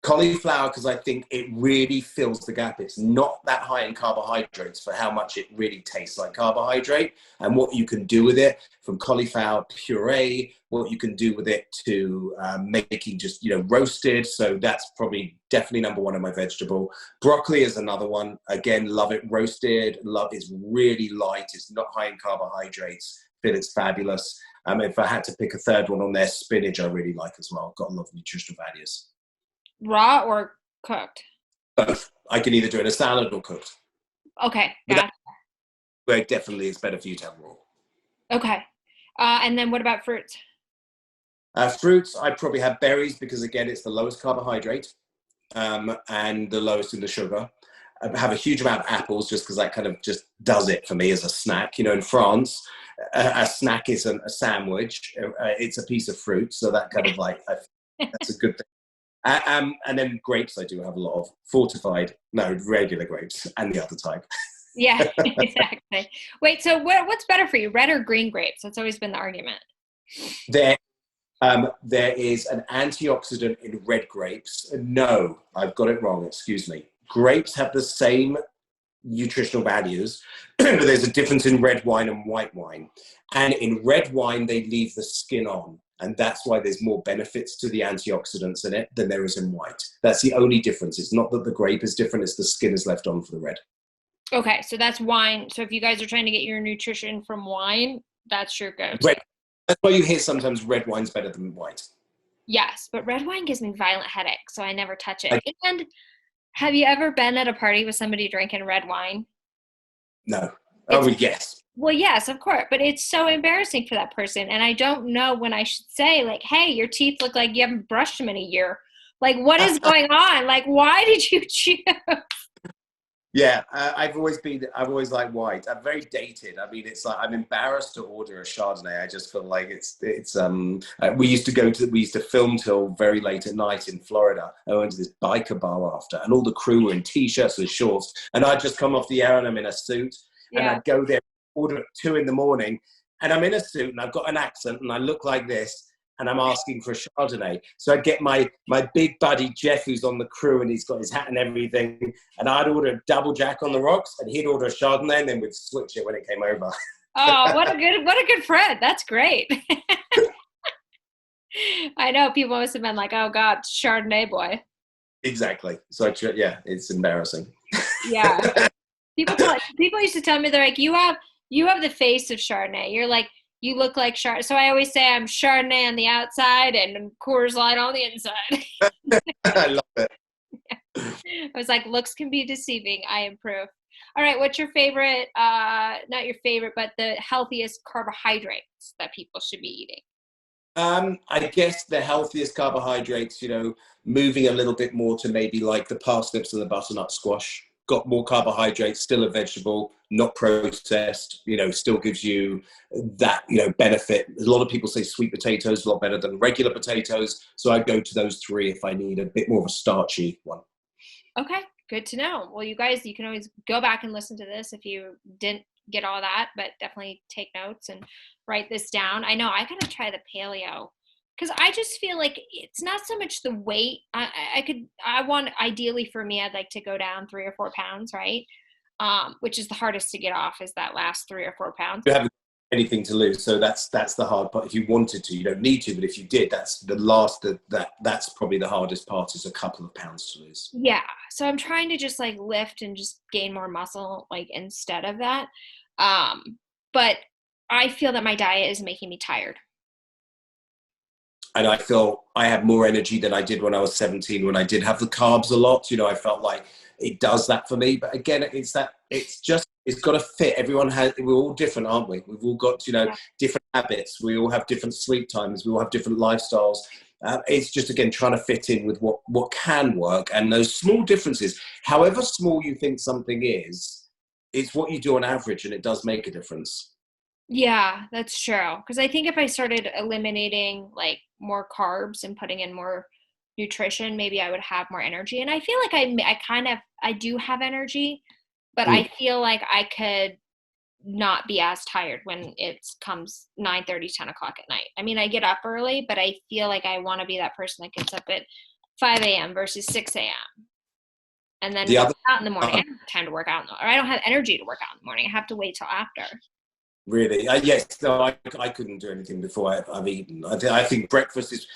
Cauliflower, because I think it really fills the gap. It's not that high in carbohydrates for how much it really tastes like carbohydrate, and what you can do with it, from cauliflower puree, what you can do with it to making just, roasted. So that's probably definitely number 1 of my vegetable. Broccoli is another one. Again, love it roasted. It's really light. It's not high in carbohydrates. Feel it's fabulous. If I had to pick a 3rd one on there, spinach I really like as well. Got a lot of nutritional values. Raw or cooked? Both. I can either do it in a salad or cooked. Okay, gotcha. But definitely it's better for you to have raw. Okay. And then what about fruits? Fruits, I probably have berries because, again, it's the lowest carbohydrate and the lowest in the sugar. I have a huge amount of apples just because that kind of just does it for me as a snack. In France, a snack isn't a sandwich. It's a piece of fruit. So that kind of that's a good thing. And then grapes, I do have a lot of regular grapes and the other type. Yeah, exactly. Wait, so what's better for you, red or green grapes? That's always been the argument. There is an antioxidant in red grapes. No, I've got it wrong, excuse me. Grapes have the same nutritional values, but there's a difference in red wine and white wine. And in red wine, they leave the skin on. And that's why there's more benefits to the antioxidants in it than there is in white. That's the only difference. It's not that the grape is different, it's the skin is left on for the red. Okay, so that's wine. So if you guys are trying to get your nutrition from wine, that's your go-to. Red. That's why you hear sometimes red wine's better than white. Yes, but red wine gives me violent headaches, so I never touch it. And have you ever been at a party with somebody drinking red wine? No. Oh, yes. Well, yes, of course. But it's so embarrassing for that person. And I don't know when I should say, like, hey, your teeth look like you haven't brushed them in a year. Like, what is going on? Like, why did you choose? Yeah, I've always liked white. I'm very dated. I mean, it's like I'm embarrassed to order a Chardonnay. I just feel like we used to film till very late at night in Florida. I went to this biker bar after, and all the crew were in t-shirts and shorts, and I'd just come off the air and I'm in a suit, and I'd go there, order at 2 a.m, and I'm in a suit and I've got an accent and I look like this. And I'm asking for a Chardonnay. So I'd get my big buddy Jeff, who's on the crew, and he's got his hat and everything. And I'd order a double Jack on the rocks, and he'd order a Chardonnay, and then we'd switch it when it came over. Oh, what a good friend. That's great. I know people must have been like, oh God, Chardonnay boy. Exactly. So yeah, it's embarrassing. Yeah. People used to tell me, they're like, you have the face of Chardonnay. You're like, you look like Chardonnay. So I always say I'm Chardonnay on the outside and Coors Light on the inside. I love it. I was like, looks can be deceiving. I improve. All right. What's your favorite, not your favorite, but the healthiest carbohydrates that people should be eating? I guess the healthiest carbohydrates, moving a little bit more to maybe like the parsnips and the butternut squash. Got more carbohydrates, still a vegetable, not processed, still gives you that, benefit. A lot of people say sweet potatoes a lot better than regular potatoes. So I go to those three if I need a bit more of a starchy one. Okay. Good to know. Well, you guys, you can always go back and listen to this if you didn't get all that, but definitely take notes and write this down. I know I gotta try the paleo, because I just feel like it's not so much the weight. Ideally for me, I'd like to go down 3 or 4 pounds, right? Which is the hardest to get off, is that last 3 or 4 pounds. You haven't anything to lose, so that's the hard part. If you wanted to, you don't need to, but if you did, that's that's probably the hardest part, is a couple of pounds to lose. Yeah, so I'm trying to just like lift and just gain more muscle, like instead of that. But I feel that my diet is making me tired. And I feel I have more energy than I did when I was 17, when I did have the carbs a lot. I felt like it does that for me. But again, it's got to fit. We're all different, aren't we? We've all got, different habits. We all have different sleep times. We all have different lifestyles. It's just, again, trying to fit in with what can work. And those small differences, however small you think something is, it's what you do on average, and it does make a difference. Yeah, that's true. Because I think if I started eliminating like more carbs and putting in more nutrition, maybe I would have more energy. And I feel like I do have energy, but I feel like I could not be as tired when it comes 9:30, 10 o'clock at night. I mean, I get up early, but I feel like I want to be that person that gets up at 5 a.m. versus 6 a.m. And then work out in the morning. I don't have time to work out, or I don't have energy to work out in the morning. I have to wait till after. Really? Yes. No, I couldn't do anything before I've eaten. I think breakfast is,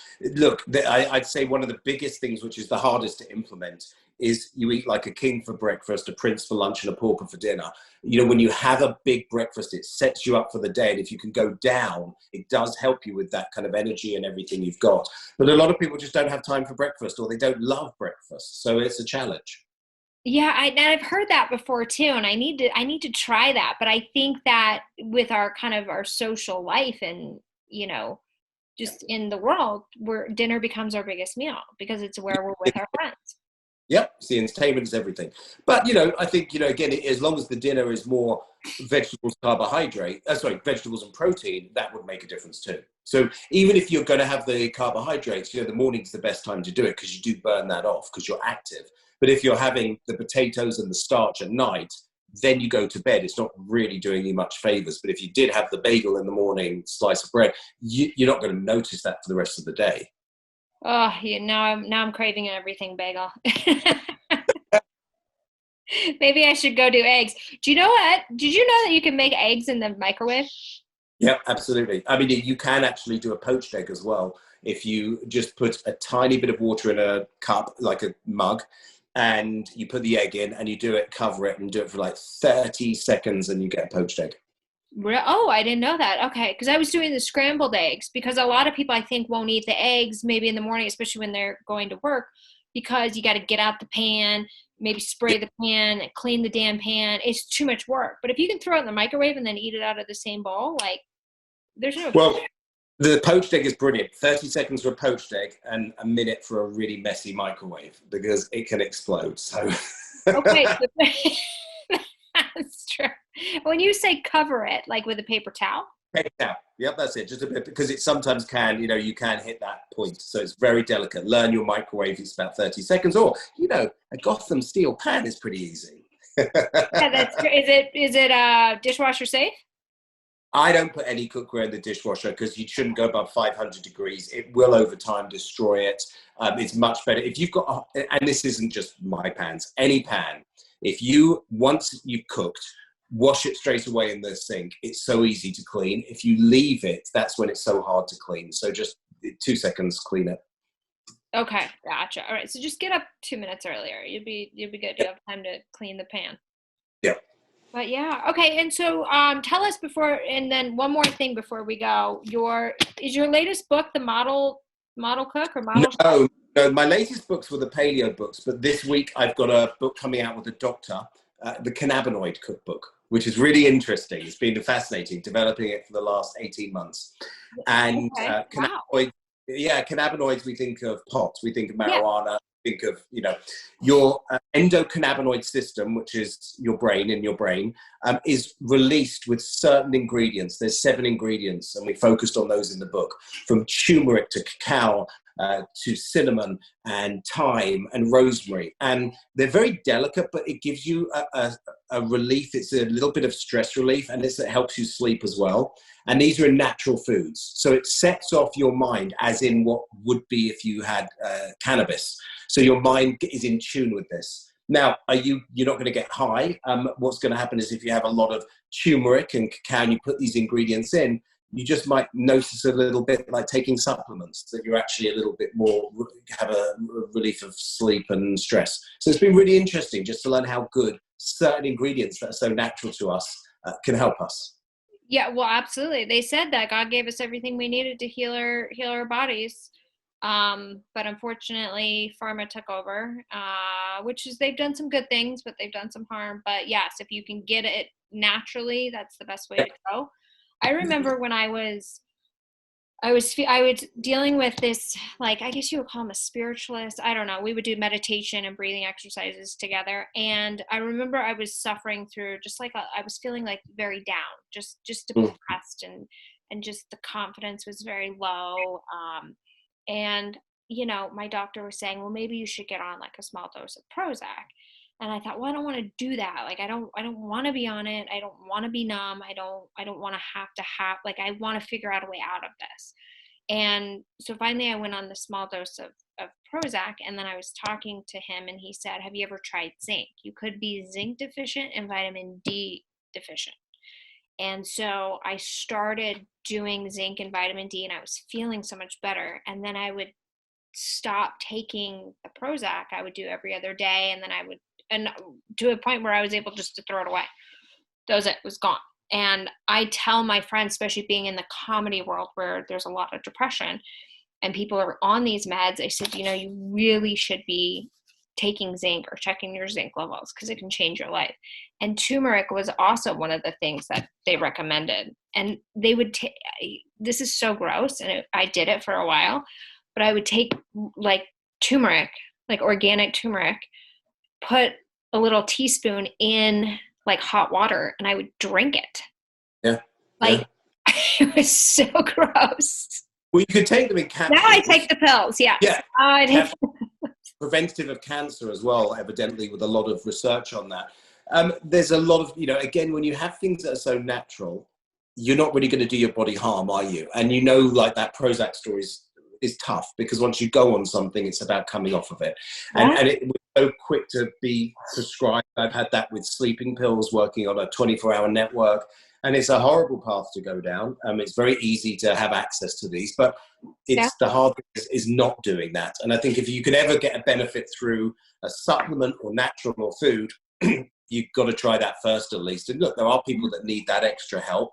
I'd say one of the biggest things, which is the hardest to implement, is you eat like a king for breakfast, a prince for lunch, and a pauper for dinner. When you have a big breakfast, it sets you up for the day. And if you can go down, it does help you with that kind of energy and everything you've got. But a lot of people just don't have time for breakfast, or they don't love breakfast. So it's a challenge. Yeah, I've heard that before too, and I need to try that. But I think that with our social life and just in the world, where dinner becomes our biggest meal, because it's where we're with our friends. Yep, the entertainment is everything. But I think again, as long as the dinner is more vegetables, vegetables and protein, that would make a difference too. So even if you're going to have the carbohydrates, the morning's the best time to do it, because you do burn that off because you're active. But if you're having the potatoes and the starch at night, then you go to bed. It's not really doing you much favors. But if you did have the bagel in the morning, slice of bread, you're not going to notice that for the rest of the day. Oh, yeah, now I'm craving everything bagel. Maybe I should go do eggs. Do you know what? Did you know that you can make eggs in the microwave? Yeah, absolutely. I mean, you can actually do a poached egg as well. If you just put a tiny bit of water in a cup, like a mug, and you put the egg in and you do it, cover it, and do it for like 30 seconds, and you get a poached egg. Oh, I didn't know that. Okay, because I was doing the scrambled eggs, because a lot of people I think won't eat the eggs maybe in the morning, especially when they're going to work, because you got to get out the pan, maybe spray the pan, and clean the damn pan. It's too much work. But if you can throw it in the microwave and then eat it out of the same bowl, like there's no. Well, the poached egg is brilliant. 30 seconds for a poached egg and a minute for a really messy microwave, because it can explode. So. Okay. That's true. When you say cover it, like with a paper towel? Paper towel. Yep, that's it. Just a bit, because it sometimes can, you can hit that point. So it's very delicate. Learn your microwave. It's about 30 seconds. Or, a Gotham steel pan is pretty easy. Yeah, that's true. Is it dishwasher safe? I don't put any cookware in the dishwasher, because you shouldn't go above 500 degrees. It will over time destroy it. It's much better if you've got, and this isn't just my pans, any pan. If once you've cooked, wash it straight away in the sink. It's so easy to clean. If you leave it, that's when it's so hard to clean. So just 2 seconds, clean it. Okay, gotcha. All right, so just get up 2 minutes earlier. You'll be good. You have time to clean the pan. Yeah. But yeah, okay. And so, tell us before, and then one more thing before we go. Is your latest book the model cook or model? No. My latest books were the paleo books, but this week I've got a book coming out with a doctor, the cannabinoid cookbook, which is really interesting. It's been fascinating developing it for the last 18 months. And cannabinoids, we think of pot, we think of marijuana, think of, your endocannabinoid system, which is your brain, is released with certain ingredients. There's 7 ingredients, and we focused on those in the book, from turmeric to cacao, to cinnamon and thyme and rosemary. And they're very delicate, but it gives you a relief. It's a little bit of stress relief, and it helps you sleep as well. And these are natural foods. So it sets off your mind, as in what would be if you had cannabis. So your mind is in tune with this. Now, you're not going to get high. What's going to happen is if you have a lot of turmeric and cacao and you put these ingredients in, you just might notice a little bit, like taking supplements, that you're actually a little bit more, have a relief of sleep and stress. So it's been really interesting just to learn how good certain ingredients that are so natural to us can help us. Yeah, well, absolutely. They said that God gave us everything we needed to heal our bodies. But unfortunately, pharma took over, which is, they've done some good things, but they've done some harm. But yes, if you can get it naturally, that's the best way to go. I remember when I was dealing with this, like, I guess you would call him a spiritualist. I don't know. We would do meditation and breathing exercises together. And I remember I was suffering through I was feeling like very down, just depressed, and just the confidence was very low. And, my doctor was saying, well, maybe you should get on like a small dose of Prozac. And I thought, well, I don't want to do that. Like, I don't want to be on it. I don't want to be numb. I don't want to have, like, I want to figure out a way out of this. And so finally I went on the small dose of Prozac, and then I was talking to him, and he said, have you ever tried zinc? You could be zinc deficient and vitamin D deficient. And so I started doing zinc and vitamin D, and I was feeling so much better. And then I would stop taking the Prozac. I would do every other day, and then and to a point where I was able just to throw it away. It was gone. And I tell my friends, especially being in the comedy world where there's a lot of depression and people are on these meds, I said, you really should be taking zinc or checking your zinc levels, because it can change your life. And turmeric was also one of the things that they recommended. And they would this is so gross, and I did it for a while, but I would take like turmeric, like organic turmeric, put a little teaspoon in like hot water, and I would drink it. Yeah. Like, yeah. It was so gross. Well, you could take them in capsules. Now I take the pills. Yeah. Preventative of cancer as well, evidently, with a lot of research on that. There's a lot of, again, when you have things that are so natural, you're not really going to do your body harm, are you? And like that Prozac story is tough, because once you go on something, it's about coming off of it. And it was so quick to be prescribed. I've had that with sleeping pills, working on a 24-hour network, and it's a horrible path to go down. It's very easy to have access to these, but the hard thing is not doing that. And I think if you can ever get a benefit through a supplement or natural or food, you've got to try that first at least. And look, there are people that need that extra help.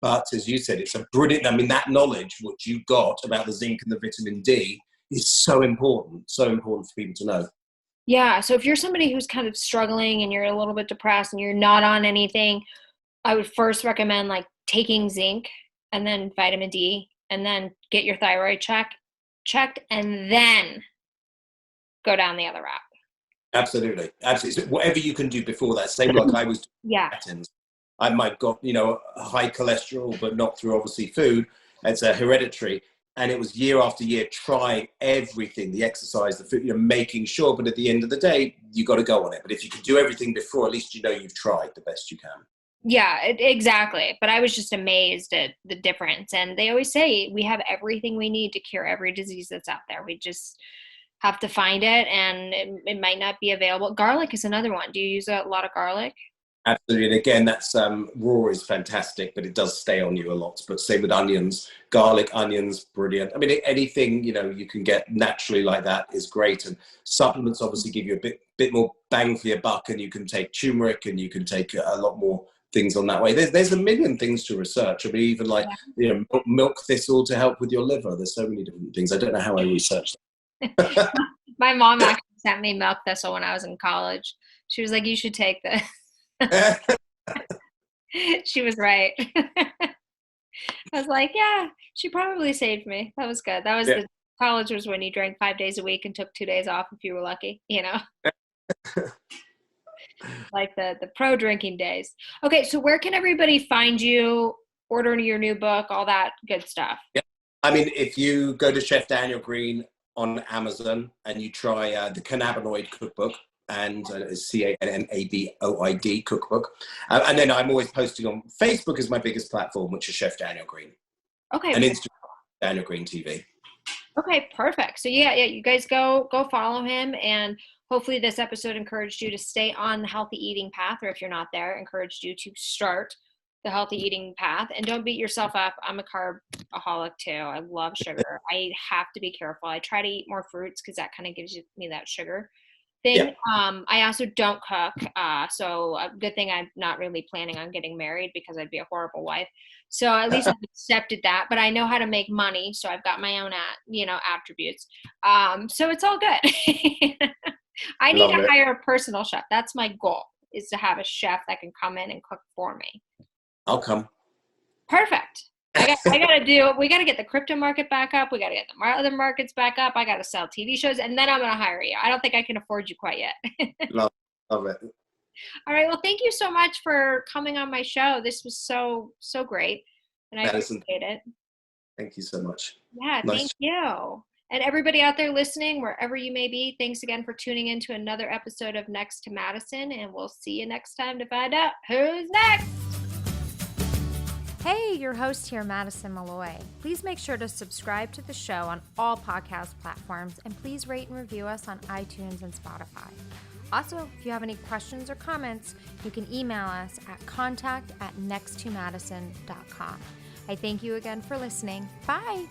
But as you said, it's a brilliant, that knowledge which you got about the zinc and the vitamin D is so important for people to know. Yeah. So if you're somebody who's kind of struggling and you're a little bit depressed and you're not on anything, I would first recommend taking zinc and then vitamin D, and then get your thyroid checked, and then go down the other route. Absolutely. So whatever you can do before that, same like I was doing. I might got, high cholesterol, but not through obviously food. It's a hereditary. And it was year after year, trying everything, the exercise, the food, making sure. But at the end of the day, you got to go on it. But if you can do everything before, at least you've tried the best you can. Yeah, exactly. But I was just amazed at the difference. And they always say we have everything we need to cure every disease that's out there. We just have to find it, and it might not be available. Garlic is another one. Do you use a lot of garlic? Absolutely. And again, that's raw is fantastic, but it does stay on you a lot. But same with onions, garlic, onions, brilliant. Anything, you can get naturally like that is great. And supplements obviously give you a bit more bang for your buck, and you can take turmeric, and you can take a lot more things on that way. There's a million things to research. Even milk thistle to help with your liver. There's so many different things. I don't know how I researched that. My mom actually sent me milk thistle when I was in college. She was like, you should take this. She was right. I was like, yeah, she probably saved me. That was good. That was the college was when you drank 5 days a week and took 2 days off if you were lucky, like the pro drinking days. Okay. So where can everybody find you, order your new book, all that good stuff? Yeah. If you go to Chef Daniel Green on Amazon and you try the cannabinoid cookbook, and CANNABOID cookbook. And then I'm always posting on Facebook is my biggest platform, which is Chef Daniel Green. Okay. And Instagram, Daniel Green TV. Okay, perfect. So yeah, you guys go follow him, and hopefully this episode encouraged you to stay on the healthy eating path, or if you're not there, encouraged you to start the healthy eating path. And don't beat yourself up. I'm a carbaholic too. I love sugar. I have to be careful. I try to eat more fruits because that kind of gives me that sugar thing. Yeah. I also don't cook. So a good thing I'm not really planning on getting married, because I'd be a horrible wife. So at least I've accepted that, but I know how to make money. So I've got my own, attributes. So it's all good. I need to hire a personal chef. That's my goal, is to have a chef that can come in and cook for me. I'll come. Perfect. we got to get the crypto market back up. We got to get the other markets back up. I got to sell TV shows, and then I'm going to hire you. I don't think I can afford you quite yet. Love it. All right. Well, thank you so much for coming on my show. This was so great, and I appreciate it. Thank you so much. Yeah, thank you. And everybody out there listening, wherever you may be, thanks again for tuning in to another episode of Next to Madison, and we'll see you next time to find out who's next. Hey, your host here, Madison Malloy. Please make sure to subscribe to the show on all podcast platforms, and please rate and review us on iTunes and Spotify. Also, if you have any questions or comments, you can email us at contact@nexttomadison.com. I thank you again for listening. Bye.